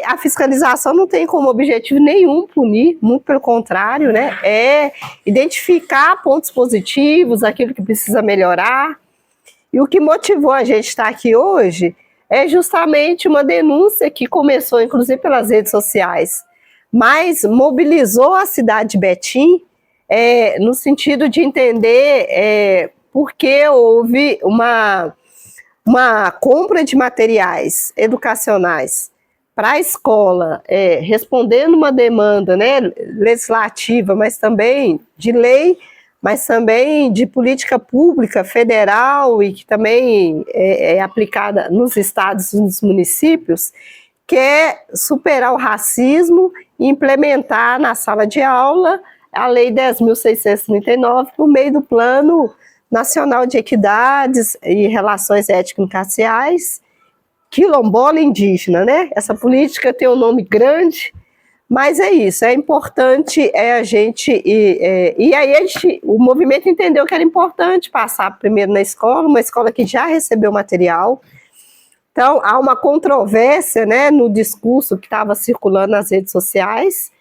A fiscalização não tem como objetivo nenhum punir, muito pelo contrário, né? É identificar pontos positivos, aquilo que precisa melhorar. E o que motivou a gente estar aqui hoje é justamente uma denúncia que começou, inclusive, pelas redes sociais, mas mobilizou a cidade de Betim, no sentido de entender por que houve uma compra de materiais educacionais para a escola, respondendo uma demanda, né, legislativa, mas também de lei, mas também de política pública federal e que também é aplicada nos estados e nos municípios, que é superar o racismo e implementar na sala de aula a Lei 10.639 por meio do Plano Nacional de Equidades e Relações Étnico-Raciais, quilombola indígena, né? Essa política tem um nome grande, mas é isso, é importante a gente... E aí o movimento entendeu que era importante passar primeiro na escola, uma escola que já recebeu material. Então, há uma controvérsia, né, no discurso que estava circulando nas redes sociais,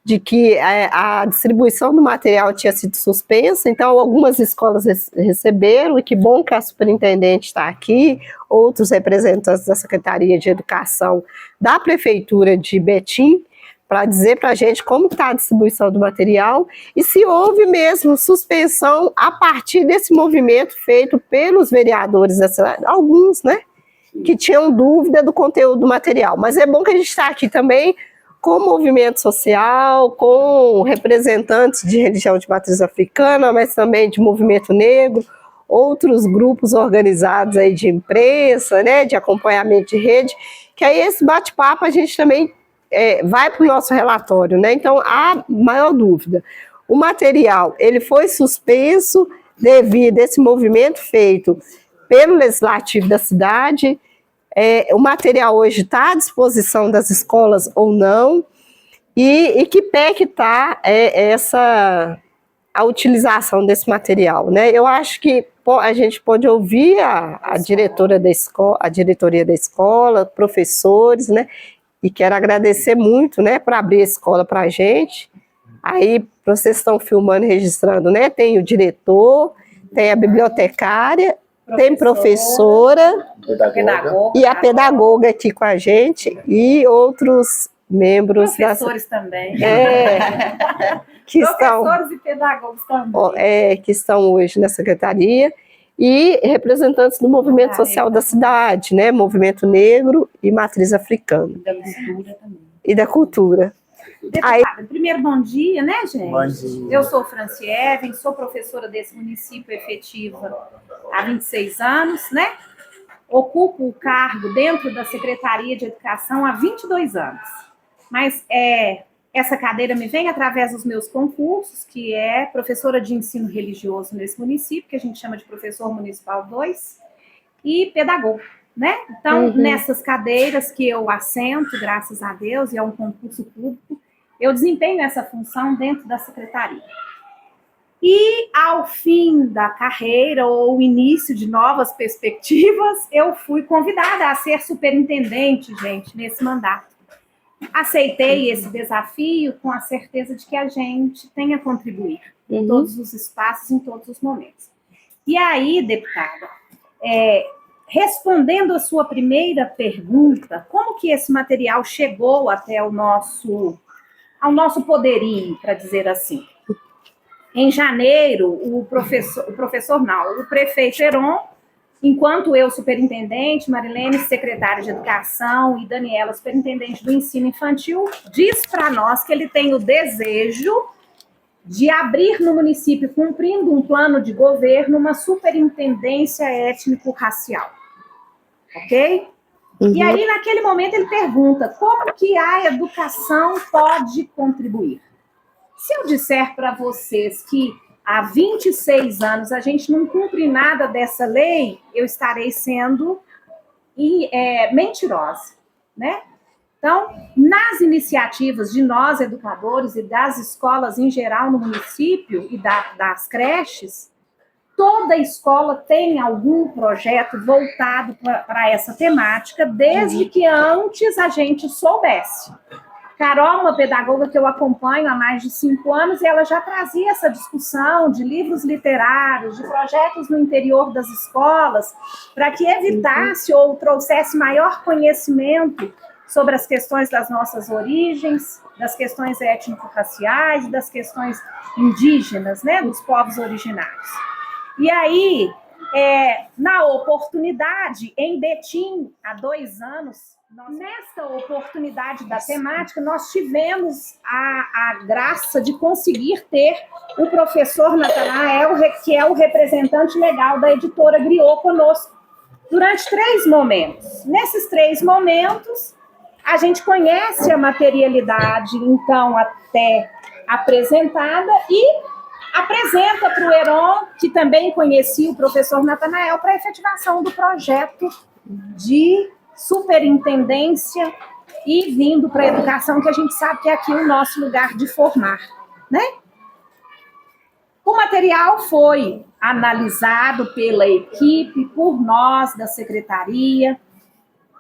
de que a distribuição do material tinha sido suspensa, então algumas escolas receberam, e que bom que a superintendente está aqui, outros representantes da Secretaria de Educação da Prefeitura de Betim, para dizer para a gente como está a distribuição do material, e se houve mesmo suspensão a partir desse movimento feito pelos vereadores da cidade, alguns, né, que tinham dúvida do conteúdo do material. Mas é bom que a gente está aqui também com o movimento social, com representantes de religião de matriz africana, mas também de movimento negro, outros grupos organizados aí de imprensa, né, de acompanhamento de rede, que aí esse bate-papo a gente também vai para o nosso relatório, né? Então, a maior dúvida, o material ele foi suspenso devido a esse movimento feito pelo Legislativo da cidade. O material hoje está à disposição das escolas ou não, e que pé que está a utilização desse material, né? Eu acho que a gente pode ouvir a diretora da escola, a diretoria da escola, professores, né? E quero agradecer muito, né, por abrir a escola para a gente. Aí vocês estão filmando e registrando, né? Tem o diretor, tem a bibliotecária, tem professora e a pedagoga aqui com a gente e outros membros. Professores também. Que professores e pedagogos também. Que estão hoje na secretaria, e representantes do movimento social da cidade, né? Movimento negro e matriz africana. Da cultura também. E da cultura. Deputada, primeiro, bom dia, né, gente? Bom dia. Eu sou Francieve, sou professora desse município efetiva há 26 anos, né? Ocupo o cargo dentro da Secretaria de Educação há 22 anos. Mas essa cadeira me vem através dos meus concursos, que é professora de ensino religioso nesse município, que a gente chama de professor municipal 2, e pedagogo, né? Então, nessas cadeiras que eu assento, graças a Deus, e é um concurso público, eu desempenho essa função dentro da secretaria. E, ao fim da carreira, ou início de novas perspectivas, eu fui convidada a ser superintendente, gente, nesse mandato. Aceitei esse desafio com a certeza de que a gente tem a contribuir em todos os espaços, em todos os momentos. E aí, deputada, respondendo a sua primeira pergunta, como que esse material chegou até ao nosso poderio, para dizer assim? Em janeiro, o prefeito Heron, enquanto eu, superintendente, Marilene, secretária de Educação, e Daniela, superintendente do ensino infantil, diz para nós que ele tem o desejo de abrir no município, cumprindo um plano de governo, uma superintendência étnico-racial. Ok? E aí, naquele momento, ele pergunta como que a educação pode contribuir. Se eu disser para vocês que há 26 anos a gente não cumpre nada dessa lei, eu estarei sendo mentirosa, né? Então, nas iniciativas de nós, educadores, e das escolas em geral no município, e das creches, Toda escola tem algum projeto voltado para essa temática, desde que antes a gente soubesse. Carol, uma pedagoga que eu acompanho há mais de 5 anos, e ela já trazia essa discussão de livros literários, de projetos no interior das escolas, para que evitasse ou trouxesse maior conhecimento sobre as questões das nossas origens, das questões étnico-raciais, das questões indígenas, né, dos povos originários. E aí, na oportunidade, em Betim, há 2 anos, nessa oportunidade da temática, nós tivemos a graça de conseguir ter o professor Natanael, que é o representante legal da editora Griot, conosco, durante 3 momentos. Nesses 3 momentos, a gente conhece a materialidade, então, até apresentada, e apresenta para o Heron, que também conhecia o professor Natanael, para a efetivação do projeto de superintendência e vindo para a educação, que a gente sabe que é aqui o nosso lugar de formar, né? O material foi analisado pela equipe, por nós da secretaria,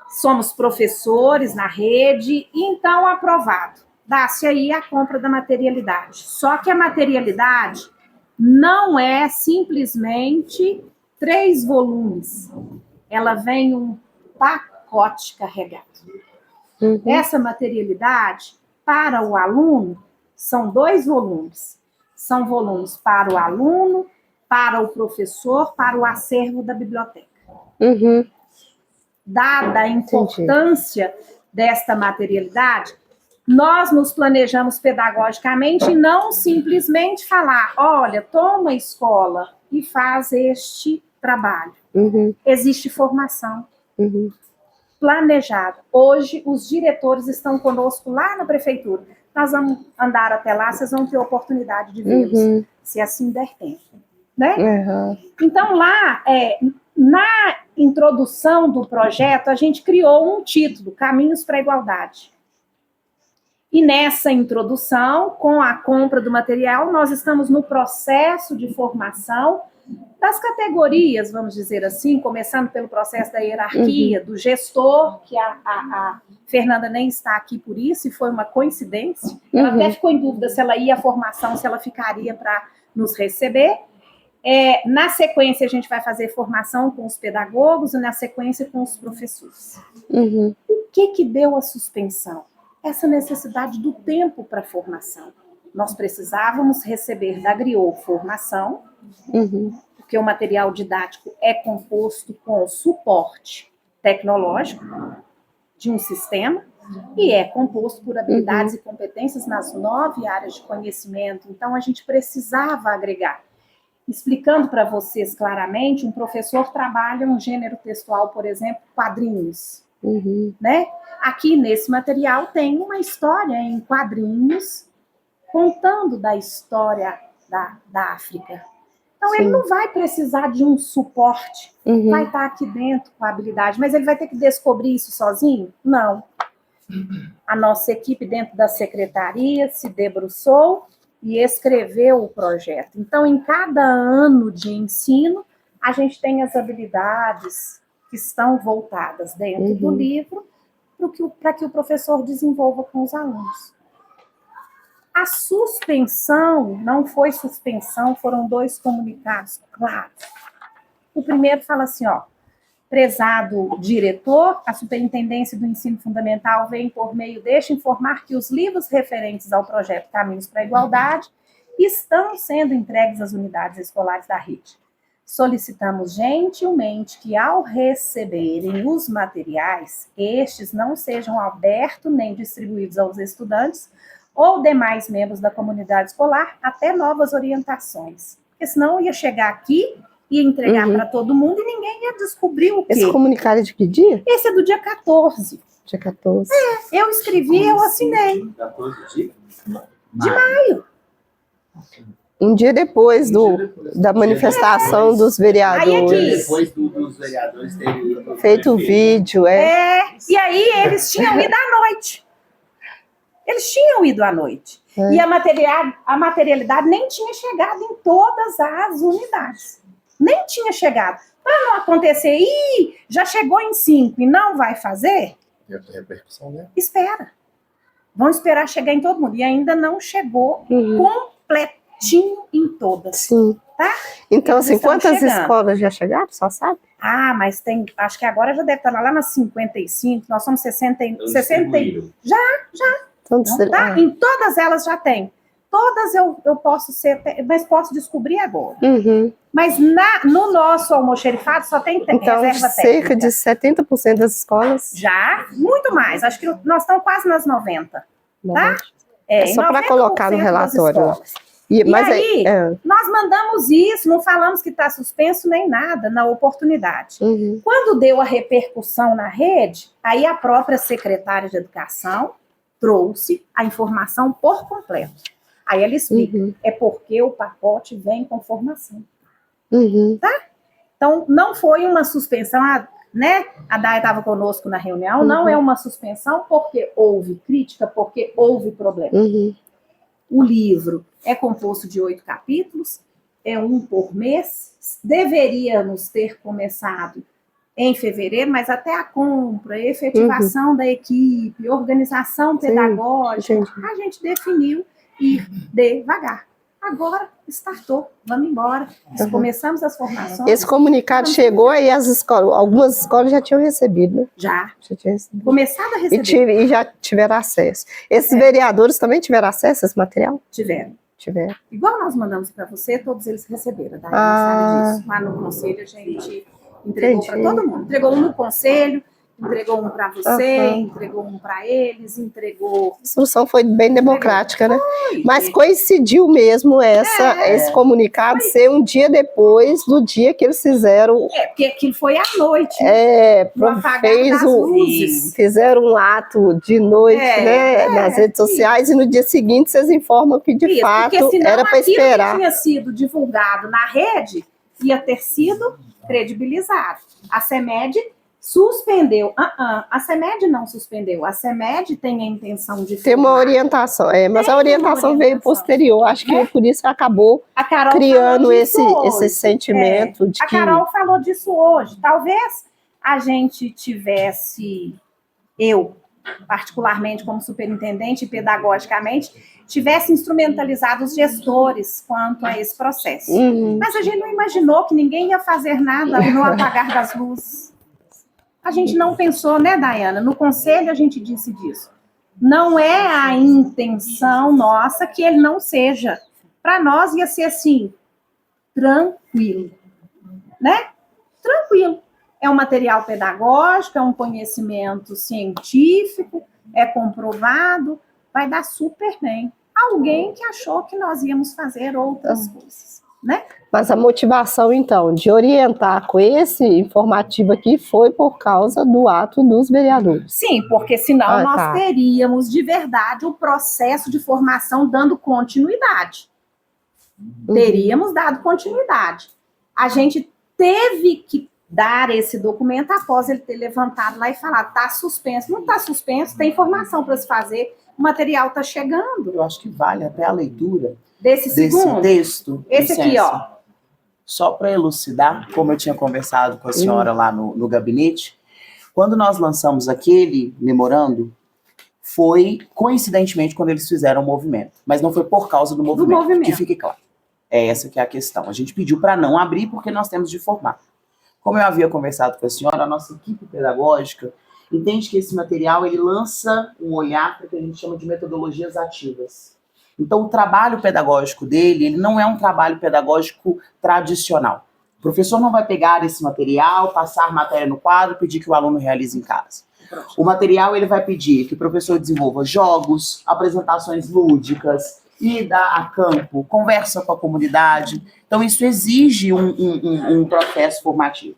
somos professores na rede, e então aprovado. Dá-se aí a compra da materialidade. Só que a materialidade não é simplesmente 3 volumes. Ela vem um pacote carregado. Essa materialidade, para o aluno, são 2 volumes. São volumes para o aluno, para o professor, para o acervo da biblioteca. Dada a importância desta materialidade, nós nos planejamos pedagogicamente e não simplesmente falar, olha, toma a escola e faz este trabalho. Existe formação planejada. Hoje, os diretores estão conosco lá na prefeitura. Nós vamos andar até lá, vocês vão ter oportunidade de vê-los, se assim der tempo. Né? Então, lá, na introdução do projeto, a gente criou um título, Caminhos para a Igualdade. E nessa introdução, com a compra do material, nós estamos no processo de formação das categorias, vamos dizer assim, começando pelo processo da hierarquia, do gestor, que a Fernanda nem está aqui por isso, e foi uma coincidência. Ela até ficou em dúvida se ela ia à formação, se ela ficaria para nos receber. Na sequência, a gente vai fazer formação com os pedagogos e na sequência com os professores. O que deu a suspensão? Essa necessidade do tempo para formação. Nós precisávamos receber da Griot formação, porque o material didático é composto com suporte tecnológico de um sistema e é composto por habilidades e competências nas 9 áreas de conhecimento. Então, a gente precisava agregar. Explicando para vocês claramente, um professor trabalha um gênero textual, por exemplo, quadrinhos. Né? Aqui nesse material tem uma história em quadrinhos contando da história da África. Então, ele não vai precisar de um suporte, vai estar aqui dentro com a habilidade, mas ele vai ter que descobrir isso sozinho? Não. A nossa equipe dentro da secretaria se debruçou e escreveu o projeto. Então, em cada ano de ensino, a gente tem as habilidades que estão voltadas dentro do livro para que o professor desenvolva com os alunos. A suspensão não foi suspensão, foram 2 comunicados claros. O primeiro fala assim, prezado diretor, a Superintendência do Ensino Fundamental vem por meio deste informar que os livros referentes ao projeto Caminhos para a Igualdade estão sendo entregues às unidades escolares da rede. Solicitamos gentilmente que, ao receberem os materiais, estes não sejam abertos nem distribuídos aos estudantes ou demais membros da comunidade escolar até novas orientações. Porque senão ia chegar aqui, ia entregar para todo mundo e ninguém ia descobrir o quê. Esse comunicado é de que dia? Esse é do dia 14. Dia 14. Eu escrevi, eu assinei. 14 de maio. Um dia depois da manifestação dos vereadores. Aí aqui. Depois dos vereadores terem feito o vídeo, E aí eles tinham ido à noite. Eles tinham ido à noite. E a materialidade nem tinha chegado em todas as unidades. Nem tinha chegado. Para não acontecer, já chegou em 5 e não vai fazer, Repercussão, né? espera. Vão esperar chegar em todo mundo. E ainda não chegou Uhum. completinho em todas. Sim. Tá? Então, Eles assim, estão quantas chegando. escolas já chegaram? Só sabe? Ah, mas tem, acho que agora já deve estar lá nas 55, nós somos 60, 60 Então, não, tá? Em todas elas já tem. Todas eu posso ser, mas posso descobrir agora. Uhum. Mas no nosso almoxerifado só tem Então, reserva cerca técnica. de 70% das escolas. Já, muito mais. Acho que nós estamos quase nas 90. Tá? É só para 90% colocar no das relatório. escolas. Mas aí, nós mandamos isso, não falamos que está suspenso nem nada na oportunidade. Uhum. Quando deu a repercussão na rede, aí a própria secretária de Educação trouxe a informação por completo. Aí ela explica, é porque o pacote vem com formação. Uhum. Tá? Então, não foi uma suspensão, né? A Day estava conosco na reunião, não é uma suspensão porque houve crítica, porque houve problema. Uhum. O livro é composto de 8 capítulos, é um por mês. Deveríamos ter começado em fevereiro, mas até a compra, efetivação da equipe, organização pedagógica, a gente definiu ir devagar. Agora, startou, vamos embora. Começamos as formações. Esse comunicado chegou e as escolas, algumas escolas já tinham recebido, né? Já tinha recebido. Começado a receber. E já tiveram acesso. Esses vereadores também tiveram acesso a esse material? Tiveram. Tiveram. Igual nós mandamos para você, todos eles receberam. Daí sabe disso. Lá no conselho a gente entregou para todo mundo. Entregou um no conselho, entregou um para você, entregou um para eles, entregou... A instrução foi bem democrática, né? Mas coincidiu mesmo esse comunicado ser um dia depois do dia que eles fizeram... porque aquilo foi à noite. Fizeram um ato de noite, né, nas redes sociais, e no dia seguinte vocês informam que de fato era para esperar. Que tinha sido divulgado na rede ia ter sido credibilizado. A CEMED suspendeu. A CEMED não suspendeu. A CEMED tem a intenção de... Tem uma orientação, mas a orientação veio posterior. Acho que por isso acabou criando esse sentimento de que... A Carol falou disso hoje. Talvez a gente tivesse, eu, particularmente como superintendente e pedagogicamente, tivesse instrumentalizado os gestores quanto a esse processo. Mas a gente não imaginou que ninguém ia fazer nada no apagar das luzes. A gente não pensou, né, Dayana? No conselho a gente disse disso. Não é a intenção nossa que ele não seja. Para nós ia ser assim, tranquilo, né? Tranquilo. É um material pedagógico, é um conhecimento científico, é comprovado, vai dar super bem. Alguém que achou que nós íamos fazer outras coisas, né? Mas a motivação, então, de orientar com esse informativo aqui foi por causa do ato dos vereadores. Sim, porque senão nós teríamos, de verdade, o processo de formação dando continuidade. Teríamos dado continuidade. A gente teve que dar esse documento após ele ter levantado lá e falado, está suspenso. Não está suspenso, tem informação para se fazer, o material está chegando. Eu acho que vale até a leitura desse texto. Esse aqui, ó. Só para elucidar, como eu tinha conversado com a senhora lá no gabinete, quando nós lançamos aquele memorando, foi coincidentemente quando eles fizeram o movimento. Mas não foi por causa do movimento. Que fique claro. É essa que é a questão. A gente pediu para não abrir porque nós temos de formar. Como eu havia conversado com a senhora, a nossa equipe pedagógica entende que esse material ele lança um olhar para o que a gente chama de metodologias ativas. Então, o trabalho pedagógico dele, ele não é um trabalho pedagógico tradicional. O professor não vai pegar esse material, passar matéria no quadro, pedir que o aluno realize em casa. O material ele vai pedir que o professor desenvolva jogos, apresentações lúdicas, ida a campo, conversa com a comunidade. Então, isso exige um processo formativo.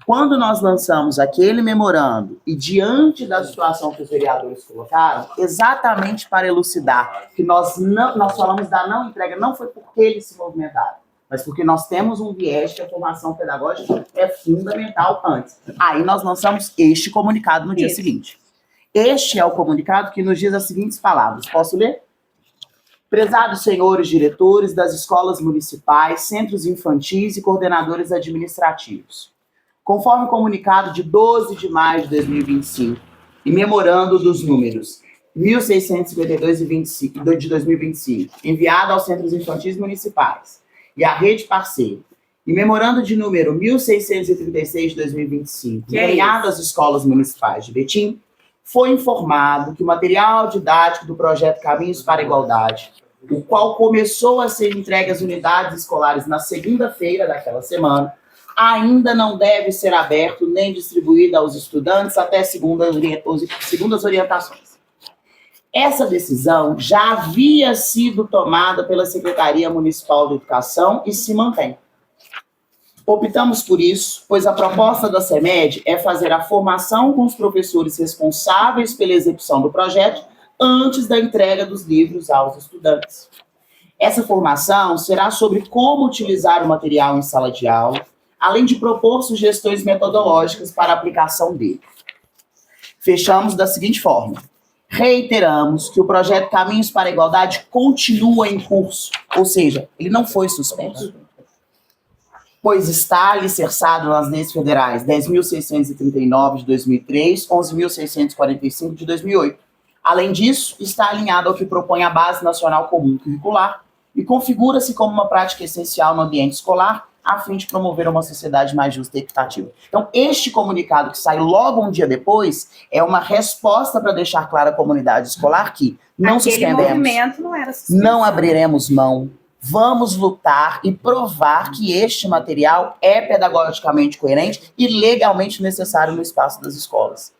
Quando nós lançamos aquele memorando e diante da situação que os vereadores colocaram, exatamente para elucidar que nós falamos da não entrega, não foi porque eles se movimentaram, mas porque nós temos um viés que a formação pedagógica é fundamental antes. Aí nós lançamos este comunicado no dia seguinte. Este é o comunicado que nos diz as seguintes palavras. Posso ler? Prezados senhores diretores das escolas municipais, centros infantis e coordenadores administrativos, conforme o comunicado de 12 de maio de 2025 e memorando dos números 1652 de 2025, enviado aos centros infantis municipais e à rede parceira, e memorando de número 1636 de 2025, enviado às escolas municipais de Betim, foi informado que o material didático do projeto Caminhos para a Igualdade, o qual começou a ser entregue às unidades escolares na segunda-feira daquela semana, ainda não deve ser aberto nem distribuído aos estudantes até segundas orientações. Essa decisão já havia sido tomada pela Secretaria Municipal de Educação e se mantém. Optamos por isso, pois a proposta da CEMED é fazer a formação com os professores responsáveis pela execução do projeto antes da entrega dos livros aos estudantes. Essa formação será sobre como utilizar o material em sala de aula, além de propor sugestões metodológicas para a aplicação dele. Fechamos da seguinte forma. Reiteramos que o projeto Caminhos para a Igualdade continua em curso, ou seja, ele não foi suspenso, pois está alicerçado nas leis federais 10.639 de 2003, 11.645 de 2008. Além disso, está alinhado ao que propõe a Base Nacional Comum Curricular e configura-se como uma prática essencial no ambiente escolar, a fim de promover uma sociedade mais justa e equitativa. Então, este comunicado que sai logo um dia depois é uma resposta para deixar clara à comunidade escolar que não Aquele suspendemos, movimento não era suspenso. não abriremos mão, vamos lutar e provar que este material é pedagogicamente coerente e legalmente necessário no espaço das escolas.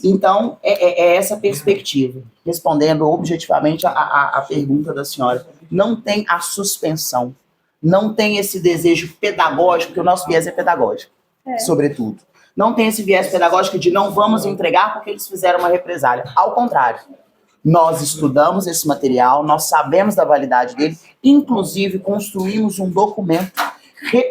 Então, é essa perspectiva. Respondendo objetivamente a pergunta da senhora, não tem a suspensão, não tem esse desejo pedagógico, porque o nosso viés é pedagógico, sobretudo. Não tem esse viés pedagógico de não vamos entregar porque eles fizeram uma represália. Ao contrário, nós estudamos esse material, nós sabemos da validade dele, inclusive construímos um documento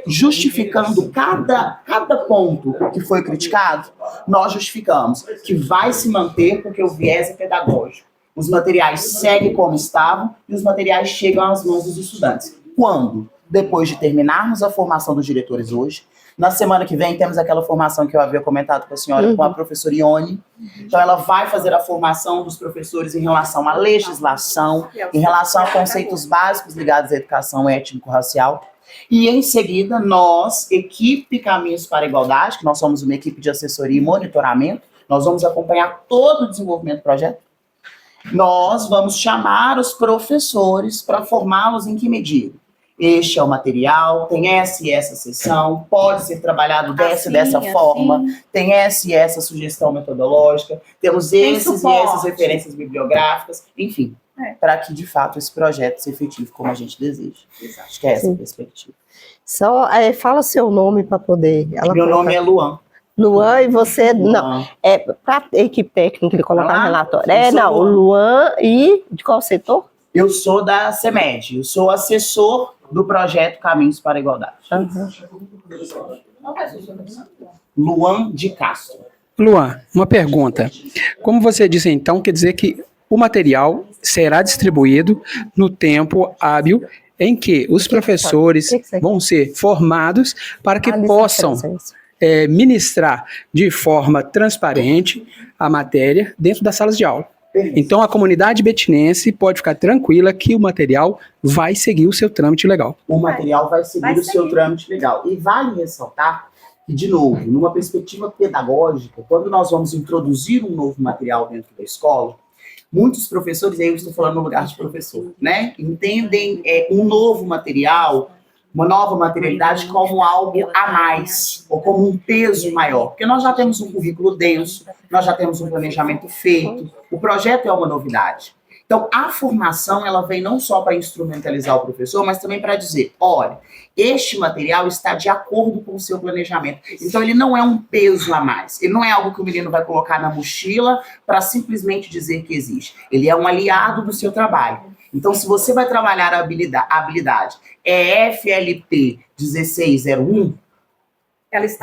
justificando cada ponto que foi criticado, nós justificamos que vai se manter porque o viés é pedagógico. Os materiais seguem como estavam e os materiais chegam às mãos dos estudantes. Quando? Depois de terminarmos a formação dos diretores hoje, na semana que vem temos aquela formação que eu havia comentado com a senhora, com a professora Ione. Então ela vai fazer a formação dos professores em relação à legislação, em relação a conceitos básicos ligados à educação étnico-racial. E em seguida, nós, equipe Caminhos para a Igualdade, que nós somos uma equipe de assessoria e monitoramento, nós vamos acompanhar todo o desenvolvimento do projeto. Nós vamos chamar os professores para formá-los em que medida? Este é o material, tem essa e essa sessão, pode ser trabalhado dessa e dessa forma, tem essa e essa sugestão metodológica, temos esses e essas referências bibliográficas, enfim, para que, de fato, esse projeto se efetive como a gente deseja. Acho que é essa a perspectiva. Só fala seu nome para poder... Meu nome é Luan. Luan, e você... Luan. Não, para a equipe técnica ele colocar no relatório. Não, o Luan e de qual setor? Eu sou da CEMED, eu sou assessor do projeto Caminhos para a Igualdade. Luan de Castro. Luan, uma pergunta. Como você disse então, quer dizer que o material será distribuído no tempo hábil em que os professores vão ser formados para que possam ministrar de forma transparente a matéria dentro das salas de aula. Então, a comunidade betinense pode ficar tranquila que o material vai seguir o seu trâmite legal. O material vai seguir o seu trâmite legal. E vale ressaltar que, de novo, numa perspectiva pedagógica, quando nós vamos introduzir um novo material dentro da escola, muitos professores, aí eu estou falando no lugar de professor, né, entendem um novo material, uma nova materialidade como algo a mais, ou como um peso maior. Porque nós já temos um currículo denso, nós já temos um planejamento feito, o projeto é uma novidade. Então, a formação, ela vem não só para instrumentalizar o professor, mas também para dizer, olha, este material está de acordo com o seu planejamento. Então, ele não é um peso a mais. Ele não é algo que o menino vai colocar na mochila para simplesmente dizer que existe. Ele é um aliado do seu trabalho. Então, se você vai trabalhar a habilidade FLP 1601,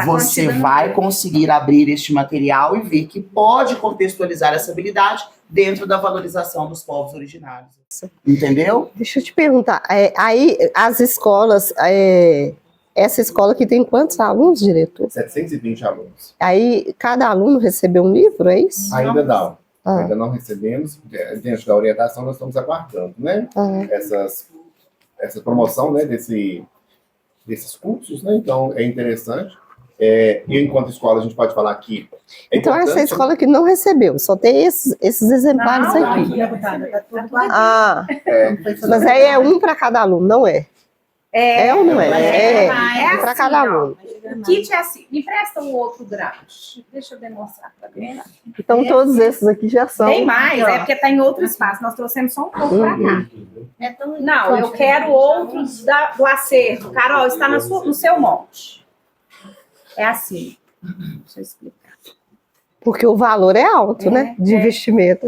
você vai conseguir abrir este material e ver que pode contextualizar essa habilidade dentro da valorização dos povos originários. Entendeu? Deixa eu te perguntar, aí as escolas, essa escola aqui tem quantos alunos, diretor? 720 alunos. Aí cada aluno recebeu um livro, é isso? Ainda não. Ah. Ainda não recebemos. Dentro da orientação, nós estamos aguardando, né? Essa promoção, né, desses cursos, né? Então, é interessante. E enquanto escola, a gente pode falar que Então, essa escola que não recebeu, só tem esses exemplares aqui. Ah, mas aí é um para cada aluno, não é? É ou não é? É para cada aluno. O kit é assim, me empresta um outro grau. Deixa eu demonstrar para ver. Então, todos esses aqui já são. Tem mais, é porque está em outro espaço. Nós trouxemos só um pouco para cá. Não, eu quero outros do acervo. Carol, está no seu monte. É assim. Deixa eu explicar. Porque o valor é alto, né? De investimento.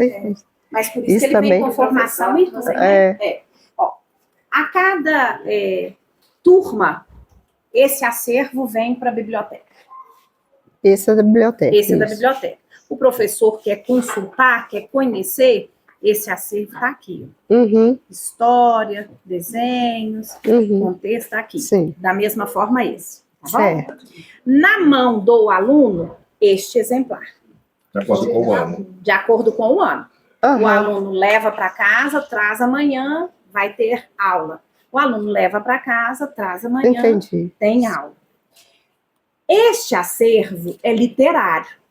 Mas por isso Isso que ele vem também. com formação e tudo, né? Ó, a cada turma, esse acervo vem para a biblioteca. Esse é da biblioteca. Esse é da isso. biblioteca. O professor quer consultar, quer conhecer, esse acervo está aqui. Ó. Uhum, História, desenhos, uhum. contexto está aqui. Sim, Da mesma forma esse. Tá bom? certo. Na mão do aluno, este exemplar. de acordo com o ano. De acordo com o ano. O Aham. aluno leva para casa, traz amanhã, vai ter aula. O aluno leva para casa, traz amanhã, Entendi. tem aula. Este acervo é literário.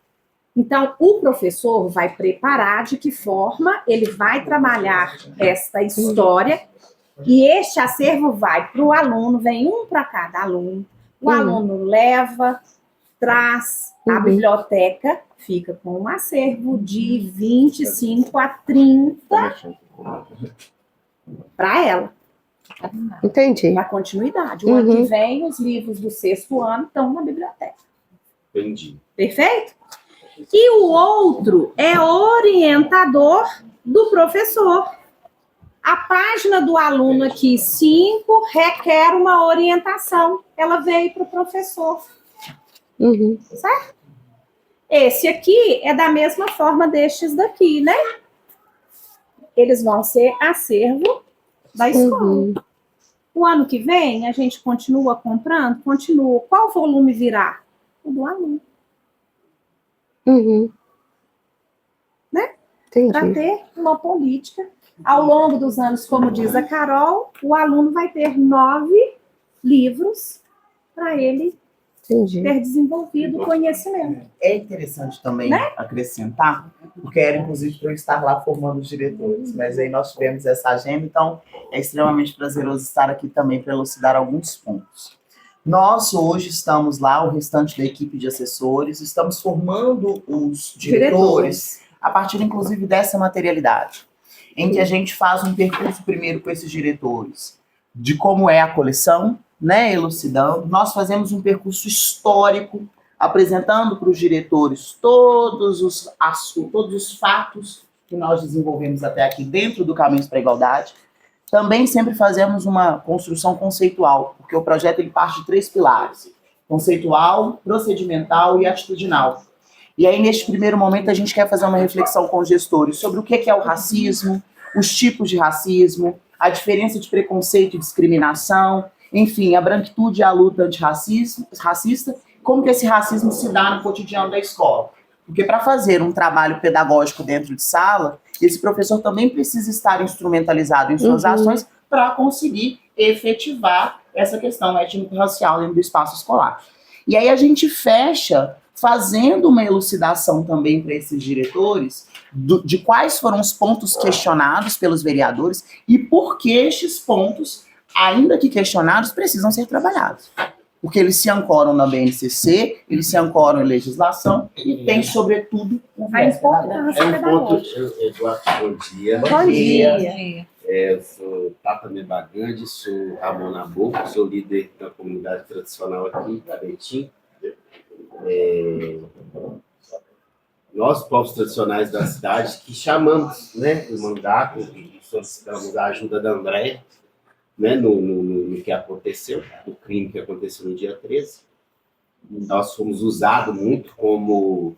Então, o professor vai preparar de que forma ele vai trabalhar esta história e este acervo vai para o aluno, vem um para cada aluno. O aluno leva, traz, a biblioteca fica com um acervo de 25 a 30 para ela. Entendi. Para continuidade. O ano que vem, os livros do 6º ano estão na biblioteca. Entendi. Perfeito? E o outro é orientador do professor. A página do aluno aqui, 5, requer uma orientação. Ela veio para o professor. Uhum. Certo? Esse aqui é da mesma forma destes daqui, né? Eles vão ser acervo da escola. Uhum. O ano que vem, a gente continua comprando? Continua. Qual volume virá? O do aluno. Uhum. Né? Entendi. Para ter uma política. Ao longo dos anos, como diz a Carol, o aluno vai ter 9 livros para ele Entendi. ter desenvolvido o conhecimento. É interessante também acrescentar, porque era inclusive para eu estar lá formando os diretores, mas aí nós tivemos essa agenda, então é extremamente prazeroso estar aqui também para elucidar alguns pontos. Nós hoje estamos lá, o restante da equipe de assessores, estamos formando os diretores a partir inclusive dessa materialidade, em que a gente faz um percurso primeiro com esses diretores, de como é a coleção, né, elucidando. Nós fazemos um percurso histórico, apresentando para os diretores todos os fatos que nós desenvolvemos até aqui dentro do Caminhos para a Igualdade. Também sempre fazemos uma construção conceitual, porque o projeto ele parte de 3 pilares: conceitual, procedimental e atitudinal. E aí, neste primeiro momento, a gente quer fazer uma reflexão com os gestores sobre o que é o racismo, os tipos de racismo, a diferença de preconceito e discriminação, enfim, a branquitude e a luta antirracista, como que esse racismo se dá no cotidiano da escola. Porque para fazer um trabalho pedagógico dentro de sala, esse professor também precisa estar instrumentalizado em suas ações para conseguir efetivar essa questão étnico-racial dentro do espaço escolar. E aí a gente fecha fazendo uma elucidação também para esses diretores de quais foram os pontos questionados pelos vereadores e por que estes pontos, ainda que questionados, precisam ser trabalhados. Porque eles se ancoram na BNCC, eles se ancoram em legislação e tem, sobretudo, A importância pedagógica. Eduardo, bom dia. Bom dia. Eu sou Tata Mebagande, sou Ramon Nabuco, sou líder da comunidade tradicional aqui em Tabetim. Nós, povos tradicionais da cidade, que chamamos, né, o mandato e solicitamos a ajuda da Andréia, né, no que aconteceu, no crime que aconteceu no dia 13. Nós fomos usados muito como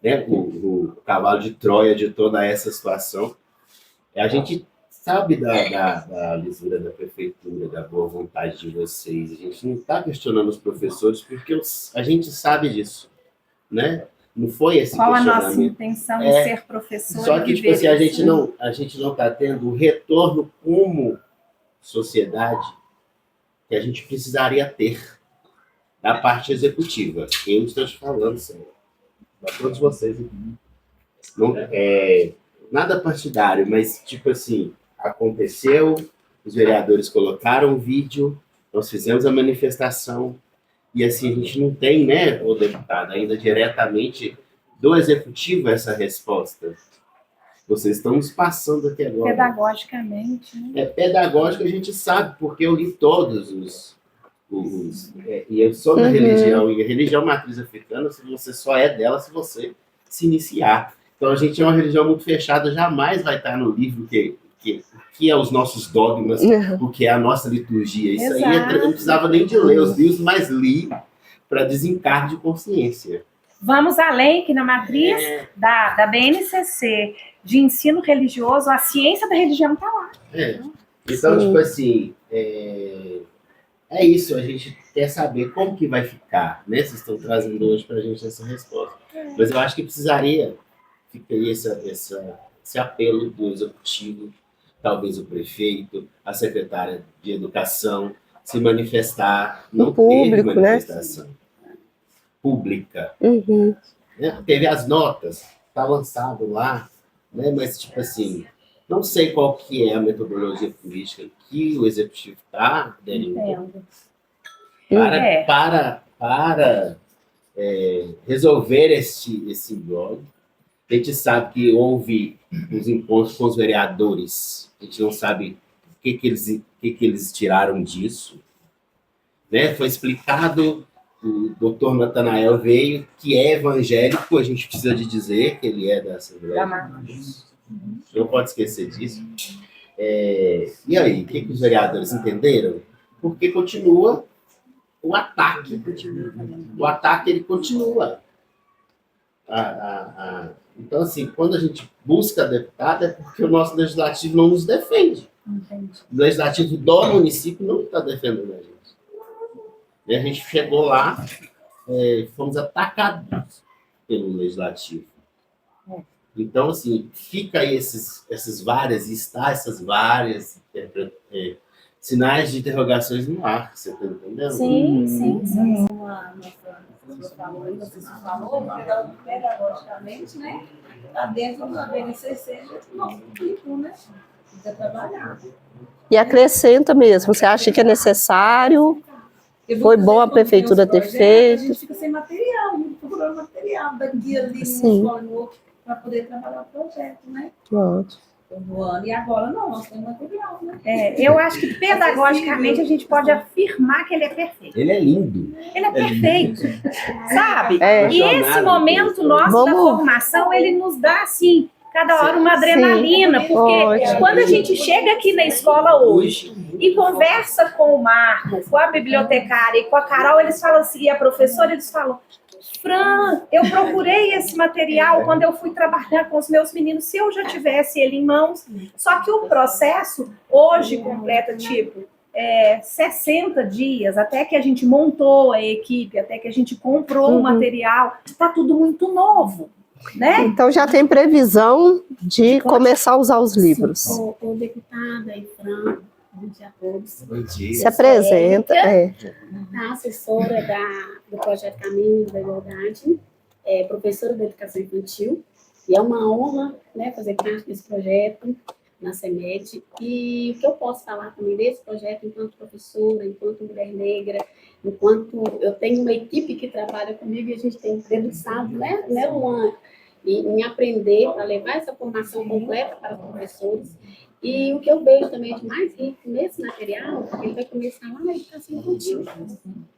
né, o cavalo de Troia de toda essa situação. A gente sabe da lisura da prefeitura, da boa vontade de vocês. A gente não está questionando os professores porque a gente sabe disso, né? Não foi esse Qual a questionamento. nossa intenção em ser professor? Só que, tipo assim, a gente não está tendo o retorno como sociedade que a gente precisaria ter da parte executiva. Eu estou te falando, Senhor, para todos vocês. Não, nada partidário, mas, tipo assim, aconteceu, os vereadores colocaram o vídeo, nós fizemos a manifestação, e assim, a gente não tem, né, o deputado, ainda diretamente do executivo essa resposta. Vocês estão nos passando aqui agora. Pedagogicamente, né? Pedagógico a gente sabe, porque eu li todos e eu sou da religião, e a religião matriz africana, se você só é dela se você se iniciar. Então a gente é uma religião muito fechada, jamais vai estar no livro que é os nossos dogmas, o que é a nossa liturgia. Isso aí eu não precisava nem de ler os livros, mas li para desencargo de consciência. Vamos além, que na matriz da BNCC de ensino religioso, a ciência da religião está lá. Então, tipo assim, é isso, a gente quer saber como que vai ficar, né? Vocês estão trazendo hoje para a gente essa resposta. Mas eu acho que precisaria, ficaria esse apelo do executivo, talvez o prefeito, a secretária de educação, se manifestar, não público, teve manifestação pública. Né? Teve as notas, está lançado lá, né? Mas, tipo assim, não sei qual que é a metodologia política que o executivo está derindo para resolver esse blog. A gente sabe que houve os encontros com os vereadores, a gente não sabe o que eles tiraram disso. Né? Foi explicado, o doutor Natanael veio, que é evangélico, a gente precisa de dizer que ele é da Assembleia de Deus. Não pode esquecer disso. E aí, o que os vereadores entenderam? Porque continua o ataque. O ataque, ele continua. Então, assim, quando a gente busca deputado, é porque o nosso legislativo não nos defende. O legislativo do município não está defendendo a gente. E a gente chegou lá, fomos atacados pelo legislativo. Então, assim, fica aí essas várias sinais de interrogações no ar, você está entendendo? Sim. Você falou, pedagogicamente, né? Está dentro da BNCC, não público, né? Precisa trabalhar. E acrescenta mesmo, você acha que é necessário? Foi bom a prefeitura ter feito? A gente fica sem material, procurando material daqui ali, para poder trabalhar o projeto, né? Pronto. Todo ano. E agora não, nós temos material, né? Eu acho que pedagogicamente a gente pode afirmar que ele é perfeito. Ele é lindo. Ele é perfeito, sabe? É. E esse momento nosso da formação, ele nos dá, assim, cada hora uma adrenalina, porque quando a gente chega aqui na escola hoje e conversa com o Marco, com a bibliotecária e com a Carol, eles falam assim, e a professora, eles falam: Fran, eu procurei esse material quando eu fui trabalhar com os meus meninos, se eu já tivesse ele em mãos. Só que o processo hoje completa, 60 dias, até que a gente montou a equipe, até que a gente comprou o material, está tudo muito novo, né? Então já tem previsão de começar a usar os livros. Ô, deputada e Fran, bom dia a todos. Bom dia. Se apresenta. A assessora do Projeto Caminho da Igualdade, professora da Educação Infantil, e é uma honra, né, fazer parte desse projeto na CEMED. E o que eu posso falar também desse projeto enquanto professora, enquanto mulher negra, enquanto eu tenho uma equipe que trabalha comigo e a gente tem debruçado, né, Luan, em aprender para levar essa formação completa para os professores. E o que eu vejo também de mais rico nesse material, ele vai começar lá na educação infantil,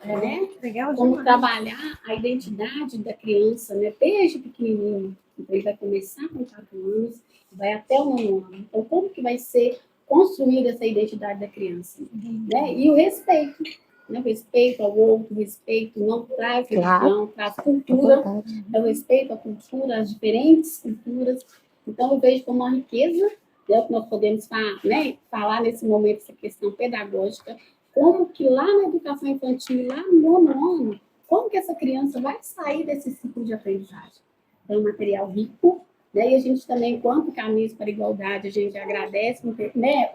né? Como trabalhar a identidade da criança, né? Desde pequenininho. Então, ele vai começar com 4 anos, vai até o 9º ano. Então, como que vai ser construída essa identidade da criança? Né? E o respeito. né? Respeito ao outro, respeito não traz religião, Claro. traz cultura, é o respeito à cultura, às diferentes culturas. Então, eu vejo como uma riqueza, né, que nós podemos né, falar nesse momento, essa questão pedagógica, como que lá na educação infantil, lá no 9º ano, como que essa criança vai sair desse ciclo de aprendizagem. Então, é um material rico, né, e a gente também, enquanto Caminhos para a Igualdade, a gente agradece, né,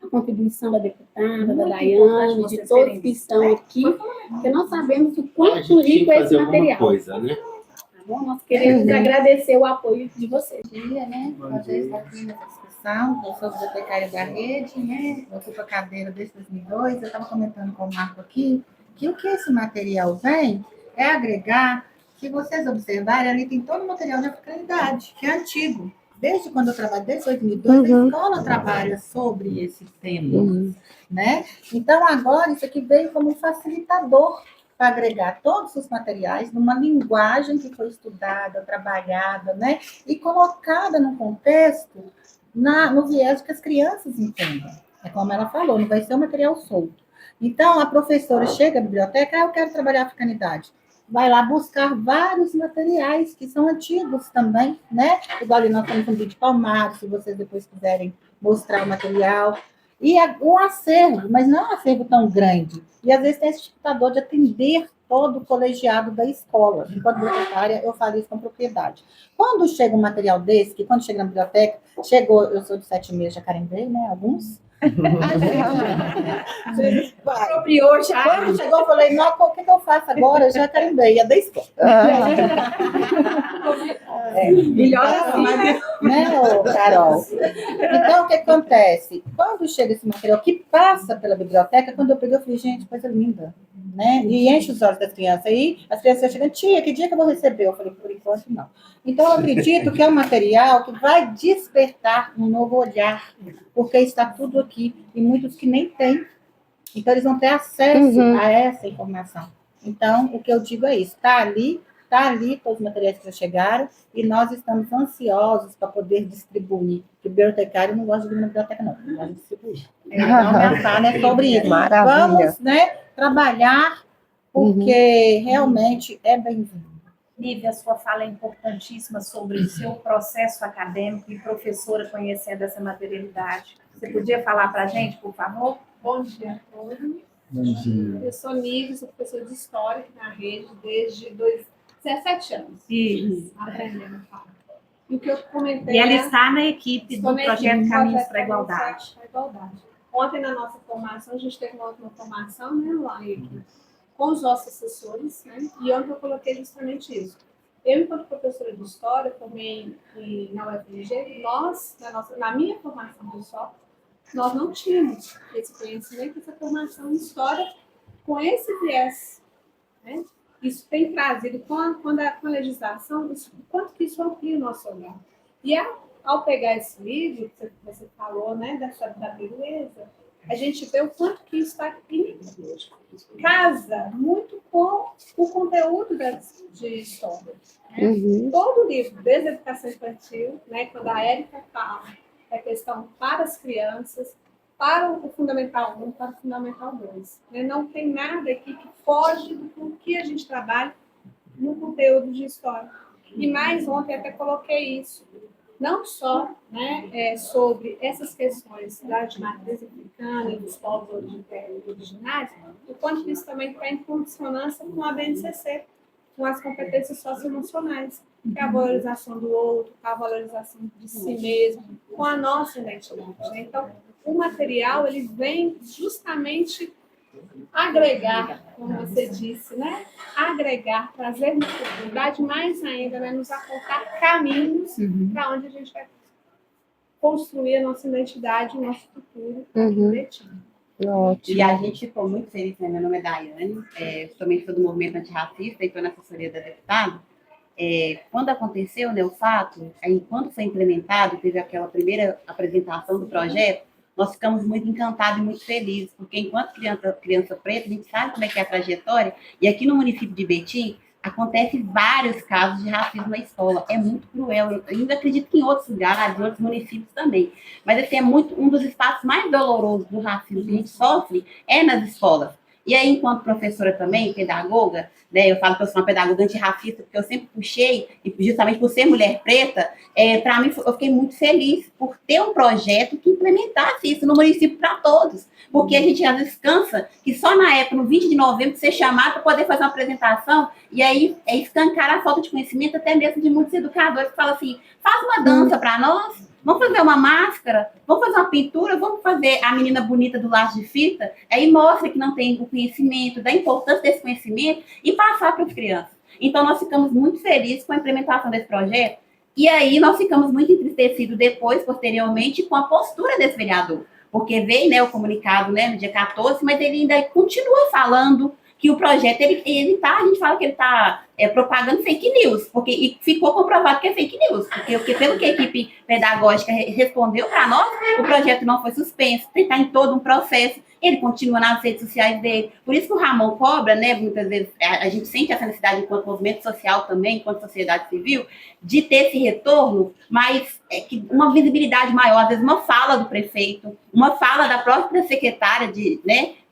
a contribuição da deputada, da Daiane, de todos que estão aqui, porque nós sabemos o A quanto gente tinha rico que é esse fazer alguma material. coisa, né? Tá bom? Nós queremos agradecer o apoio de vocês. Dia, né? Fazer isso aqui nessa discussão. Eu sou bibliotecária da rede, né? Eu ocupo a cadeira desde 2002. Eu estava comentando com o Marco aqui que o que esse material vem é agregar. Se vocês observarem, ali tem todo o material de africanidade, que é antigo. Desde quando eu trabalho, desde 2002, a escola trabalha sobre esse tema, né? Então, agora, isso aqui veio como um facilitador para agregar todos os materiais numa linguagem que foi estudada, trabalhada, né? E colocada no contexto, no viés que as crianças entendem. É como ela falou, não vai ser um material solto. Então, a professora chega à biblioteca, eu quero trabalhar a africanidade. Vai lá buscar vários materiais que são antigos também, né? Igual ali nós temos um vídeo de Palmares, se vocês depois quiserem mostrar o material. E um acervo, mas não é um acervo tão grande. E às vezes tem esse dificultador de atender todo o colegiado da escola. Enquanto bibliotecária, eu falo isso com propriedade. Quando chega um material desse, que quando chega na biblioteca, chegou, eu sou de 7 meses, já carimbei, né? Alguns. Apropriou já. Quando chegou, eu falei, não, o que eu faço agora? Eu já carimbei, é da escola. Melhor assim, Né, ô, Carol? Então, o que acontece? Quando chega esse material que passa pela biblioteca, quando eu peguei, eu falei, gente, coisa linda, né? E enche os olhos das crianças. Aí as crianças chegam, tia, que dia que eu vou receber? Eu falei, por enquanto, não. Então, eu acredito que é um material que vai despertar um novo olhar, porque está tudo aqui, e muitos que nem têm. Então, eles vão ter acesso a essa informação. Então, o que eu digo é isso, está ali todos os materiais que já chegaram, e nós estamos ansiosos para poder distribuir. Porque o bibliotecário não gosta de vir na biblioteca, não, ele gosta de distribuir. Então, minha fala é sobre isso. Maravilha. Vamos, né, trabalhar, porque realmente é bem-vindo. Lívia, a sua fala é importantíssima sobre o seu processo acadêmico e professora conhecendo essa materialidade. Você podia falar para a gente, por favor? Bom dia a todos. Bom dia. Eu sou Nívia, sou professora de História aqui na rede desde 17 anos. Isso. Aprendendo a falar. E o que eu comentei... E ela está na equipe do projeto Caminhos para a Igualdade. Ontem, na nossa formação, a gente teve uma outra formação, né, lá aqui, com os nossos assessores, né? E ontem eu coloquei justamente isso. Eu, enquanto professora de História, formei na UFMG, na minha formação de História, nós não tínhamos esse conhecimento, essa formação em História com esse viés, né? Isso tem trazido, com a legislação, quanto que isso amplia o nosso olhar. E ao pegar esse livro, que você falou, né, da beleza, a gente vê o quanto que isso está casa muito com o conteúdo de história. Né? Todo livro, desde a educação infantil, né, quando a Érica fala da questão para as crianças, para o Fundamental 1, para o Fundamental 2. Né? Não tem nada aqui que foge do que a gente trabalha no conteúdo de história. E mais ontem até coloquei isso. Não só, né, sobre essas questões da matriz africana e dos povos originários, o quanto isso também está em consonância com a BNCC, com as competências socioemocionais, que é a valorização do outro, a valorização de si mesmo, com a nossa identidade. Né? Então, o material ele vem justamente agregar, como você disse, né? Agregar, trazer uma oportunidade, mais ainda, né? Nos apontar caminhos para onde a gente vai construir a nossa identidade, o nosso futuro coletivo. E a gente ficou muito feliz, né? Meu nome é Daiane, também sou do movimento antirracista e estou na assessoria da deputada. Quando aconteceu, né, o fato, aí, quando foi implementado, teve aquela primeira apresentação do projeto, nós ficamos muito encantados e muito felizes, porque enquanto criança preta, a gente sabe como é que é a trajetória, e aqui no município de Betim, acontece vários casos de racismo na escola. É muito cruel. Eu ainda acredito que em outros lugares, em outros municípios também. Mas esse é um dos espaços mais dolorosos do racismo que a gente sofre é nas escolas. E aí, enquanto professora também, pedagoga, né, eu falo que eu sou uma pedagoga antirracista, porque eu sempre puxei, e justamente por ser mulher preta, para mim, eu fiquei muito feliz por ter um projeto que implementasse isso no município para todos. Porque a gente às vezes cansa que só na época, no 20 de novembro, ser chamado para poder fazer uma apresentação, e aí escancar a falta de conhecimento até mesmo de muitos educadores que falam assim, faz uma dança para nós, vamos fazer uma máscara, vamos fazer uma pintura, vamos fazer a menina bonita do laço de fita, aí mostra que não tem o conhecimento, da importância desse conhecimento e passar para as crianças. Então, nós ficamos muito felizes com a implementação desse projeto, e aí nós ficamos muito entristecidos depois, posteriormente, com a postura desse vereador, porque veio, né, o comunicado, né, no dia 14, mas ele ainda continua falando que o projeto, ele tá, a gente fala que ele está propagando fake news, porque e ficou comprovado que é fake news, porque pelo que a equipe pedagógica respondeu para nós, o projeto não foi suspenso, está em todo um processo, ele continua nas redes sociais dele. Por isso que o Ramon cobra, né, muitas vezes, a gente sente essa necessidade enquanto movimento social também, enquanto sociedade civil, de ter esse retorno, mas que uma visibilidade maior, às vezes uma fala do prefeito, uma fala da própria secretária de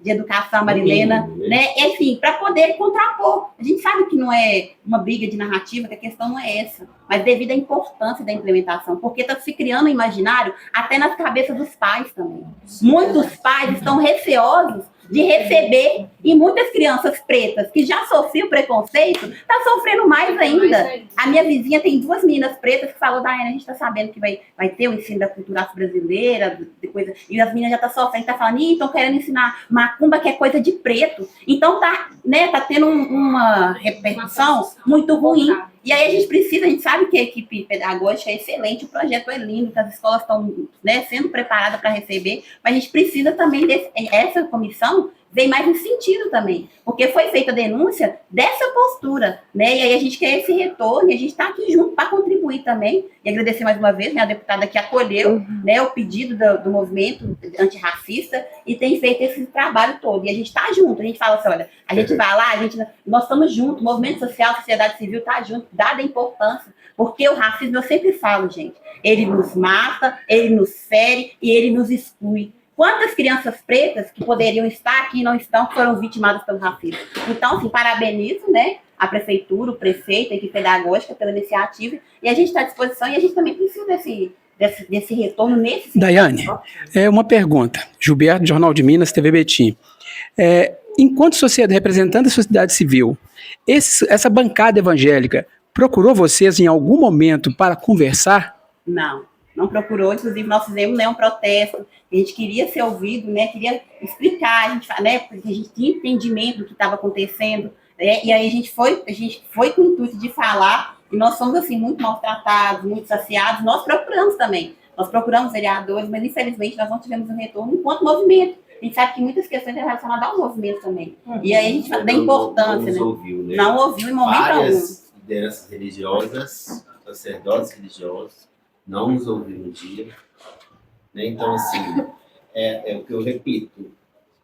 Educação, Marilena, né, enfim, para poder contrapor. A gente sabe que não é uma briga de narrativa, que a questão não é essa, mas devido à importância da implementação, porque está se criando um imaginário até nas cabeças dos pais também. Muitos pais estão receosos de receber, e muitas crianças pretas que já sofriam preconceito, estão sofrendo mais ainda. A minha vizinha tem 2 meninas pretas que falou, Daiane, a gente está sabendo que vai ter o ensino da cultura afro-brasileira, de coisa, e as meninas já estão sofrendo, estão falando, estão querendo ensinar macumba, que é coisa de preto. Então tá tendo uma repercussão muito ruim. E aí a gente sabe que a equipe pedagógica é excelente, o projeto é lindo, que as escolas estão, né, sendo preparadas para receber, mas a gente precisa também essa comissão vem mais nesse sentido também, porque foi feita a denúncia dessa postura, né, e aí a gente quer esse retorno, e a gente está aqui junto para contribuir também, e agradecer mais uma vez, né, a deputada que acolheu, né, o pedido do movimento antirracista, e tem feito esse trabalho todo, e a gente está junto, a gente fala assim, olha, a gente vai lá, nós estamos juntos, o movimento social, a sociedade civil está junto, dada a importância, porque o racismo, eu sempre falo, gente, ele nos mata, ele nos fere, e ele nos exclui. Quantas crianças pretas que poderiam estar aqui e não estão, foram vitimadas pelo racismo? Então, assim, parabenizo, né, a prefeitura, o prefeito, a equipe pedagógica pela iniciativa, e a gente está à disposição, e a gente também precisa desse retorno nesse sentido. Daiane, uma pergunta. Gilberto, Jornal de Minas, TV Betim. Enquanto sociedade, representante da sociedade civil, essa bancada evangélica procurou vocês em algum momento para conversar? Não procurou, inclusive nós fizemos, né, um protesto, a gente queria ser ouvido, né, queria explicar, né, porque a gente tinha entendimento do que estava acontecendo, né, e aí a gente foi com o intuito de falar, e nós somos assim, muito maltratados, muito saciados, nós procuramos também, nós procuramos vereadores, mas infelizmente nós não tivemos um retorno enquanto movimento. A gente sabe que muitas questões são relacionadas ao movimento também. E aí a gente fala da importância, né? Não ouviu em momento algum. Várias lideranças religiosas, sacerdotes religiosos, não nos ouviram um dia, né? Então, assim, é o que eu repito,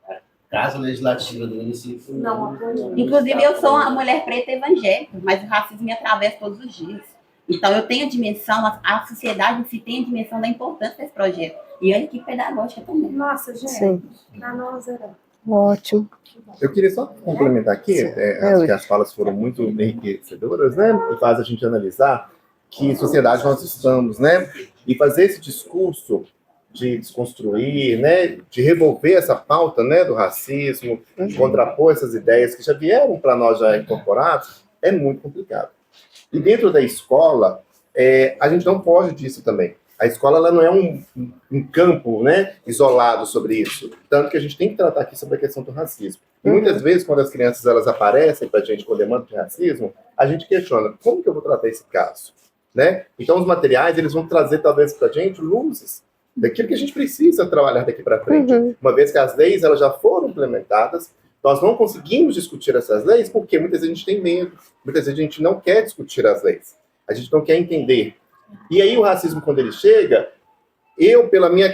a Casa Legislativa do município não. Inclusive, eu sou uma mulher preta evangélica, mas o racismo me atravessa todos os dias. Então, eu tenho a dimensão, a sociedade em si tem a dimensão da importância desse projeto. E a equipe pedagógica também. Nossa, gente, Sim. pra nós era... Ótimo. Eu queria só complementar aqui, acho que as falas foram muito enriquecedoras, né? E faz a gente analisar que sociedade nós estamos, né? E fazer esse discurso de desconstruir, né? De revolver essa pauta, né? Do racismo, de contrapor essas ideias que já vieram para nós já incorporadas, é muito complicado. E dentro da escola, a gente não foge disso também. A escola ela não é um campo, né, isolado sobre isso. Tanto que a gente tem que tratar aqui sobre a questão do racismo. E muitas vezes, quando as crianças elas aparecem para a gente com demanda de racismo, a gente questiona, como que eu vou tratar esse caso? Né? Então, os materiais eles vão trazer, talvez, para a gente luzes daquilo que a gente precisa trabalhar daqui para frente. Uma vez que as leis elas já foram implementadas, nós não conseguimos discutir essas leis porque muitas vezes a gente tem medo, muitas vezes a gente não quer discutir as leis, a gente não quer entender. E aí o racismo, quando ele chega, eu, pela minha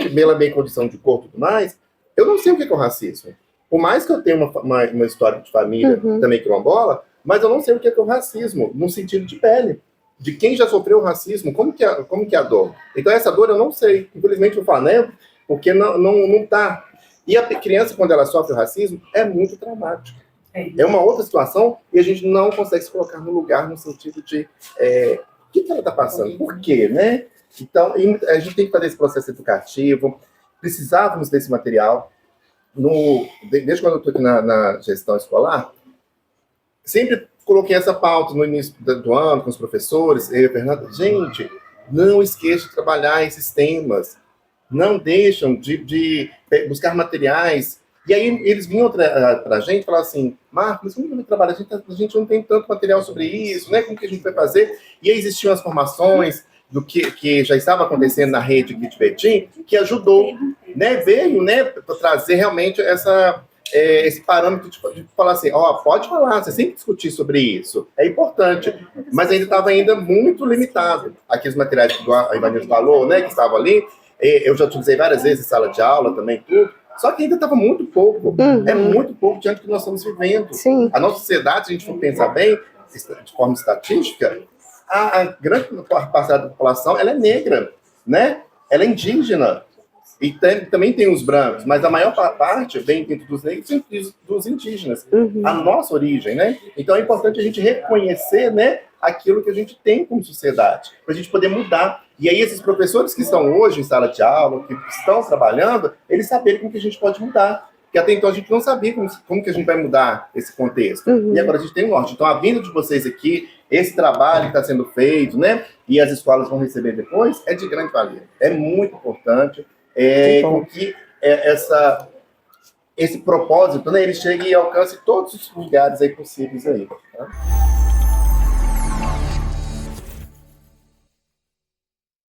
condição de corpo e tudo mais, eu não sei o que é o racismo. Por mais que eu tenha uma história de família também quilombola, mas eu não sei o que é o racismo, no sentido de pele. De quem já sofreu racismo, como que é a dor? Então essa dor eu não sei. Infelizmente eu falo, né? Porque não tá. E a criança, quando ela sofre o racismo, é muito traumático. É uma outra situação e a gente não consegue se colocar no lugar no sentido de o que ela está passando, por quê, né? Então, a gente tem que fazer esse processo educativo, precisávamos desse material. Desde quando eu estou aqui na gestão escolar, sempre coloquei essa pauta no início do ano com os professores, eu e a Fernanda, gente, não esqueça de trabalhar esses temas, não deixam de buscar materiais. E aí eles vinham para a gente e falavam assim, Marcos, mas como que trabalha? A gente não tem tanto material sobre isso, né? Como que a gente vai fazer? E aí existiam as formações do que já estava acontecendo na rede Kit Betim, que ajudou, né? Veio, né, para trazer realmente esse parâmetro de falar assim, pode falar, você sempre discutir sobre isso, é importante, mas ainda estava muito limitado. Aqueles materiais que a Ivanildo falou, né, que estavam ali, eu já utilizei várias vezes em sala de aula também, tudo, só que ainda estava muito pouco. É muito pouco diante do que nós estamos vivendo. Sim. A nossa sociedade, se a gente for pensar bem, de forma estatística, a grande parcela da população ela é negra, né? Ela é indígena. E também tem os brancos, mas a maior parte vem dentro dos negros e dos indígenas. A nossa origem, né? Então é importante a gente reconhecer, né, aquilo que a gente tem como sociedade, para a gente poder mudar. E aí esses professores que estão hoje em sala de aula, que estão trabalhando, eles saberem como que a gente pode mudar. Porque até então a gente não sabia como que a gente vai mudar esse contexto. E agora a gente tem um norte. Então a vinda de vocês aqui, esse trabalho que está sendo feito, né, e as escolas vão receber depois, é de grande valia. É muito importante com que esse propósito, né, ele chegue e alcance todos os lugares aí possíveis aí. Tá?